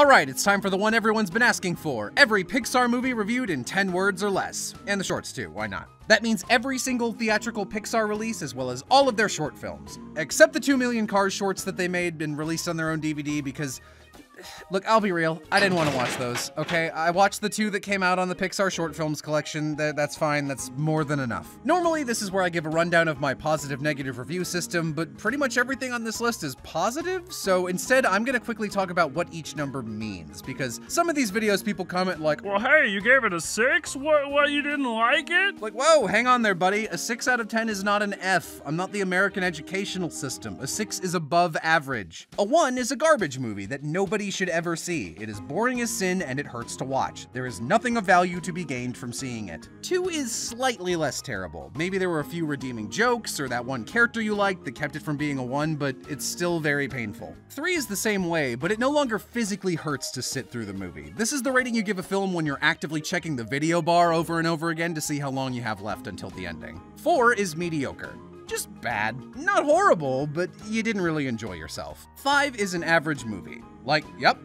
Alright, it's time for the one everyone's been asking for. Every Pixar movie reviewed in 10 words or less. And the shorts too, why not? That means every single theatrical Pixar release as well as all of their short films. Except the 2 Million Cars shorts that they made and released on their own DVD because... Look, I'll be real, I didn't want to watch those, okay? I watched the 2 that came out on the Pixar Short Films collection. That's fine, that's more than enough. Normally, this is where I give a rundown of my positive-negative review system, but pretty much everything on this list is positive, so instead, I'm gonna quickly talk about what each number means, because some of these videos people comment like, well, hey, you gave it a 6? What, you didn't like it? Like, whoa, hang on there, buddy. A 6 out of 10 is not an F. I'm not the American educational system. A 6 is above average. A 1 is a garbage movie that nobody should ever see. It is boring as sin and it hurts to watch. There is nothing of value to be gained from seeing it. 2 is slightly less terrible. Maybe there were a few redeeming jokes or that one character you liked that kept it from being a 1, but it's still very painful. 3 is the same way, but it no longer physically hurts to sit through the movie. This is the rating you give a film when you're actively checking the video bar over and over again to see how long you have left until the ending. 4 is mediocre. Just bad. Not horrible, but you didn't really enjoy yourself. 5 is an average movie. Like, yep,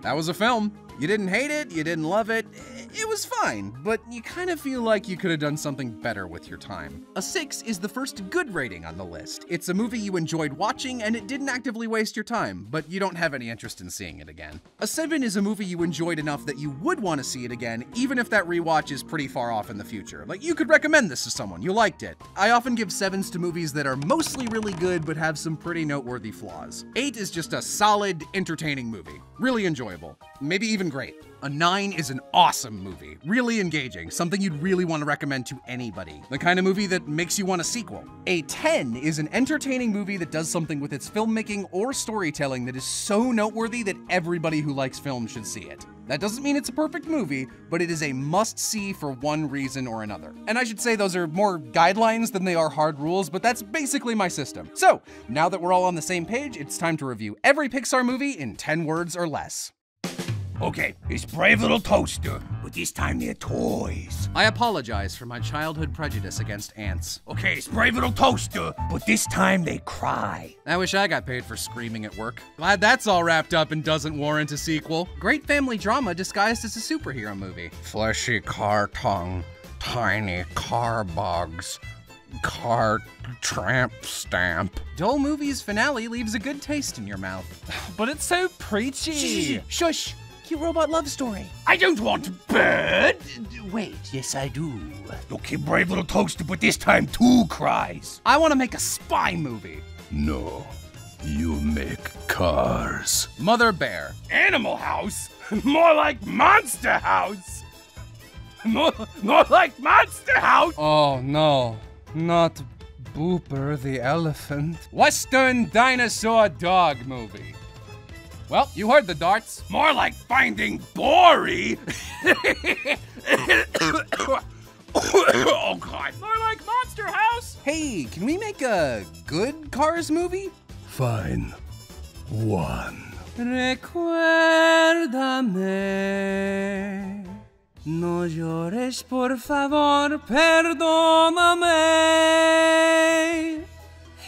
that was a film. You didn't hate it, you didn't love it, it was fine, but you kind of feel like you could have done something better with your time. A 6 is the first good rating on the list. It's a movie you enjoyed watching and it didn't actively waste your time, but you don't have any interest in seeing it again. A 7 is a movie you enjoyed enough that you would want to see it again, even if that rewatch is pretty far off in the future. Like, you could recommend this to someone, you liked it. I often give 7s to movies that are mostly really good but have some pretty noteworthy flaws. 8 is just a solid, entertaining movie. Really enjoyable. Maybe even great. A 9 is an awesome movie, really engaging, something you'd really want to recommend to anybody. The kind of movie that makes you want a sequel. A 10 is an entertaining movie that does something with its filmmaking or storytelling that is so noteworthy that everybody who likes film should see it. That doesn't mean it's a perfect movie, but it is a must-see for one reason or another. And I should say those are more guidelines than they are hard rules, but that's basically my system. So, now that we're all on the same page, it's time to review every Pixar movie in 10 words or less. Okay, it's Brave Little Toaster, but this time they're toys. I apologize for my childhood prejudice against ants. Okay, it's Brave Little Toaster, but this time they cry. I wish I got paid for screaming at work. Glad that's all wrapped up and doesn't warrant a sequel. Great family drama disguised as a superhero movie. Fleshy car tongue, tiny car bugs, car tramp stamp. Dull movie's finale leaves a good taste in your mouth. But it's so preachy. Shush! Cute robot love story. I don't want bird. Wait, yes I do. Okay, Brave Little Toaster, but this time 2 cries. I want to make a spy movie. No, you make cars. Mother Bear. Animal House? More like Monster House. More like Monster House. Oh no, not Booper the elephant. Western dinosaur dog movie. Well, you heard the darts. More like Finding Dory. Oh God. More like Monster House. Hey, can we make a good Cars movie? Fine. 1. Recuérdame, no llores por favor, perdóname,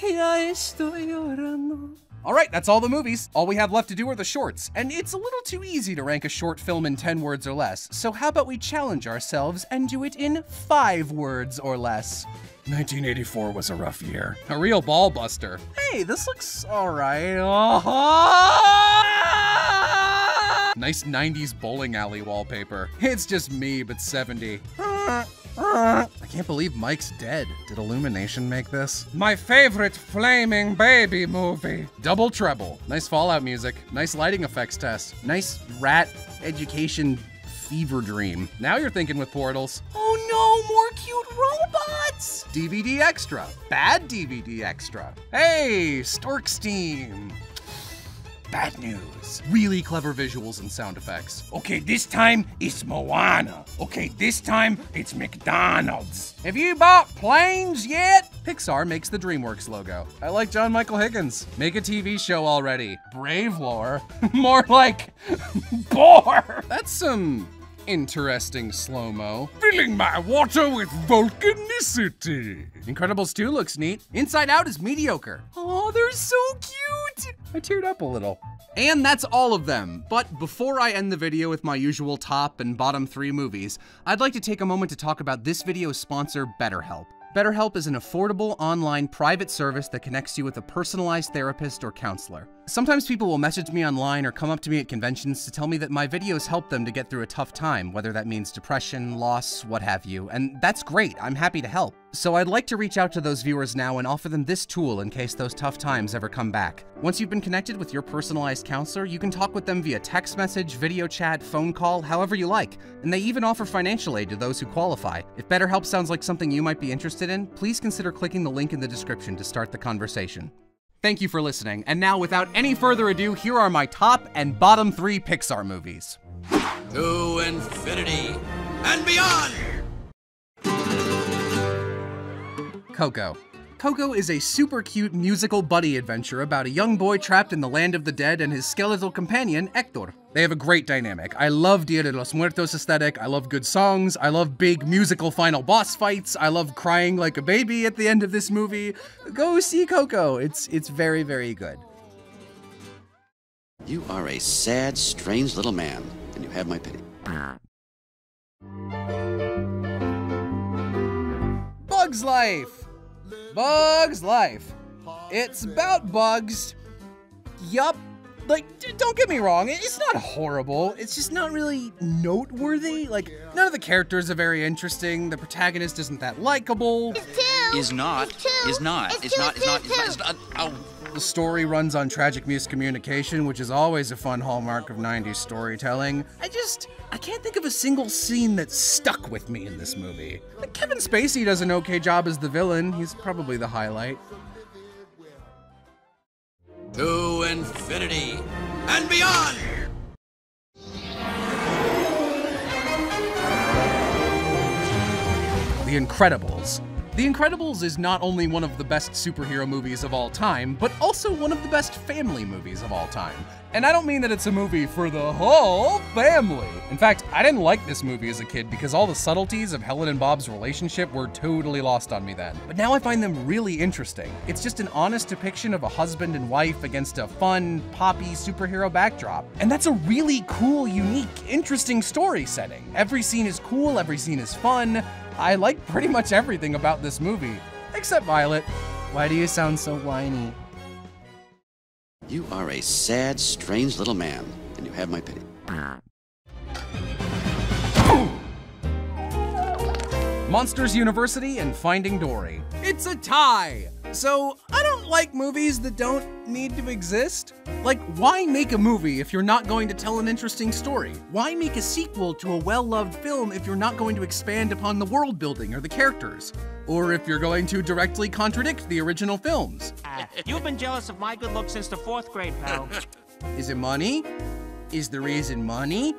ya estoy llorando. All right, that's all the movies. All we have left to do are the shorts, and it's a little too easy to rank a short film in 10 words or less, so how about we challenge ourselves and do it in 5 words or less? 1984 was a rough year. A real ball buster. Hey, this looks all right. Nice 90s bowling alley wallpaper. It's just me, but 70. I can't believe Mike's dead. Did Illumination make this? My favorite flaming baby movie. Double Treble. Nice Fallout music. Nice lighting effects test. Nice rat education fever dream. Now you're thinking with portals. Oh no, more cute robots! DVD extra. Bad DVD extra. Hey, Stork Steam. Bad news. Really clever visuals and sound effects. Okay, this time it's Moana. Okay, this time it's McDonald's. Have you bought planes yet? Pixar makes the DreamWorks logo. I like John Michael Higgins. Make a TV show already. Brave lore. More like bore. That's some interesting slow-mo. Filling my water with volcanicity. Incredibles 2 looks neat. Inside Out is mediocre. Oh, they're so cute. I teared up a little. And that's all of them. But before I end the video with my usual top and bottom 3 movies, I'd like to take a moment to talk about this video's sponsor, BetterHelp. BetterHelp is an affordable online private service that connects you with a personalized therapist or counselor. Sometimes people will message me online or come up to me at conventions to tell me that my videos help them to get through a tough time, whether that means depression, loss, what have you, and that's great, I'm happy to help. So I'd like to reach out to those viewers now and offer them this tool in case those tough times ever come back. Once you've been connected with your personalized counselor, you can talk with them via text message, video chat, phone call, however you like, and they even offer financial aid to those who qualify. If BetterHelp sounds like something you might be interested in, please consider clicking the link in the description to start the conversation. Thank you for listening, and now without any further ado, here are my top and bottom 3 Pixar movies. To infinity and beyond! Coco. Coco is a super cute musical buddy adventure about a young boy trapped in the land of the dead and his skeletal companion, Hector. They have a great dynamic. I love Dia de los Muertos aesthetic, I love good songs, I love big musical final boss fights, I love crying like a baby at the end of this movie. Go see Coco, it's very, very good. You are a sad, strange little man, and you have my pity. Bug's Life! Bug's Life. It's about bugs. Yup. Like, don't get me wrong, it's not horrible, it's just not really noteworthy. Like, none of the characters are very interesting, the protagonist isn't that likable. Is not. Ow. The story runs on tragic miscommunication, which is always a fun hallmark of 90s storytelling. I can't think of a single scene that stuck with me in this movie. Like, Kevin Spacey does an okay job as the villain, he's probably the highlight. To infinity and beyond! The Incredibles. The Incredibles is not only one of the best superhero movies of all time, but also one of the best family movies of all time. And I don't mean that it's a movie for the whole family. In fact, I didn't like this movie as a kid because all the subtleties of Helen and Bob's relationship were totally lost on me then. But now I find them really interesting. It's just an honest depiction of a husband and wife against a fun, poppy superhero backdrop. And that's a really cool, unique, interesting story setting. Every scene is cool, every scene is fun. I like pretty much everything about this movie, except Violet. Why do you sound so whiny? You are a sad, strange little man, and you have my pity. Monsters University and Finding Dory. It's a tie! So, I don't like movies that don't need to exist. Like, why make a movie if you're not going to tell an interesting story? Why make a sequel to a well-loved film if you're not going to expand upon the world building or the characters? Or if you're going to directly contradict the original films? You've been jealous of my good looks since the 4th grade, pal. Is it money? Is the reason money?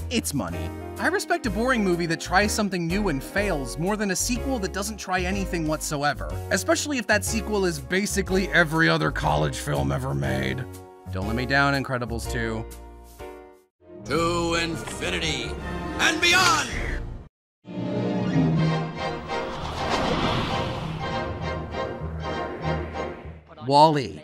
It's money. I respect a boring movie that tries something new and fails more than a sequel that doesn't try anything whatsoever, especially if that sequel is basically every other college film ever made. Don't Let Me Down, Incredibles 2. To infinity and beyond! WALL-E.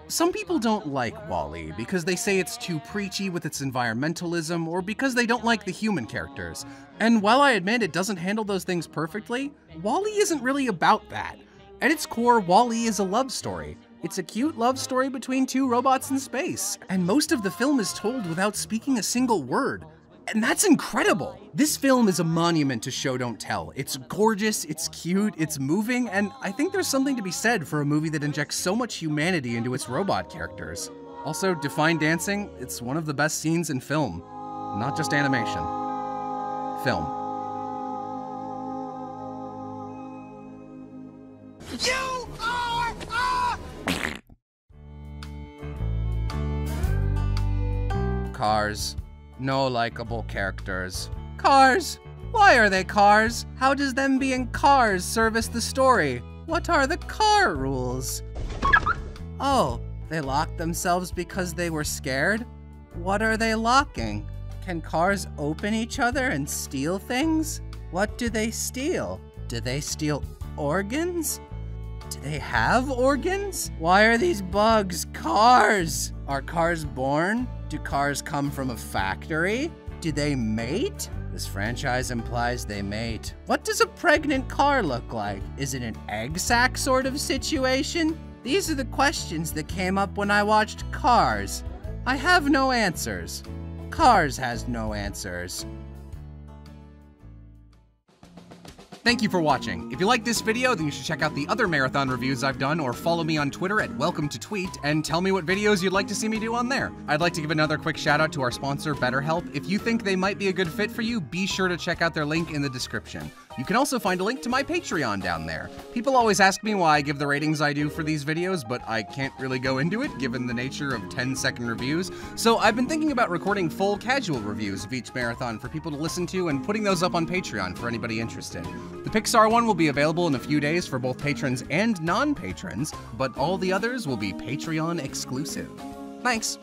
Some people don't like WALL-E because they say it's too preachy with its environmentalism or because they don't like the human characters. And while I admit it doesn't handle those things perfectly, WALL-E isn't really about that. At its core, WALL-E is a love story. It's a cute love story between 2 robots in space, and most of the film is told without speaking a single word. And that's incredible! This film is a monument to show don't tell. It's gorgeous, it's cute, it's moving, and I think there's something to be said for a movie that injects so much humanity into its robot characters. Also, Define Dancing, it's one of the best scenes in film. Not just animation. Film. You are Cars. No likable characters. Cars! Why are they cars? How does them being cars service the story? What are the car rules? Oh, they locked themselves because they were scared? What are they locking? Can cars open each other and steal things? What do they steal? Do they steal organs? Do they have organs? Why are these bugs cars? Are cars born? Do cars come from a factory? Do they mate? This franchise implies they mate. What does a pregnant car look like? Is it an egg sack sort of situation? These are the questions that came up when I watched Cars. I have no answers. Cars has no answers. Thank you for watching. If you like this video, then you should check out the other marathon reviews I've done, or follow me on Twitter at @WelcomeToTweet and tell me what videos you'd like to see me do on there. I'd like to give another quick shout out to our sponsor, BetterHelp. If you think they might be a good fit for you, be sure to check out their link in the description. You can also find a link to my Patreon down there. People always ask me why I give the ratings I do for these videos, but I can't really go into it given the nature of 10-second reviews. So I've been thinking about recording full casual reviews of each marathon for people to listen to and putting those up on Patreon for anybody interested. The Pixar one will be available in a few days for both patrons and non-patrons, but all the others will be Patreon exclusive. Thanks.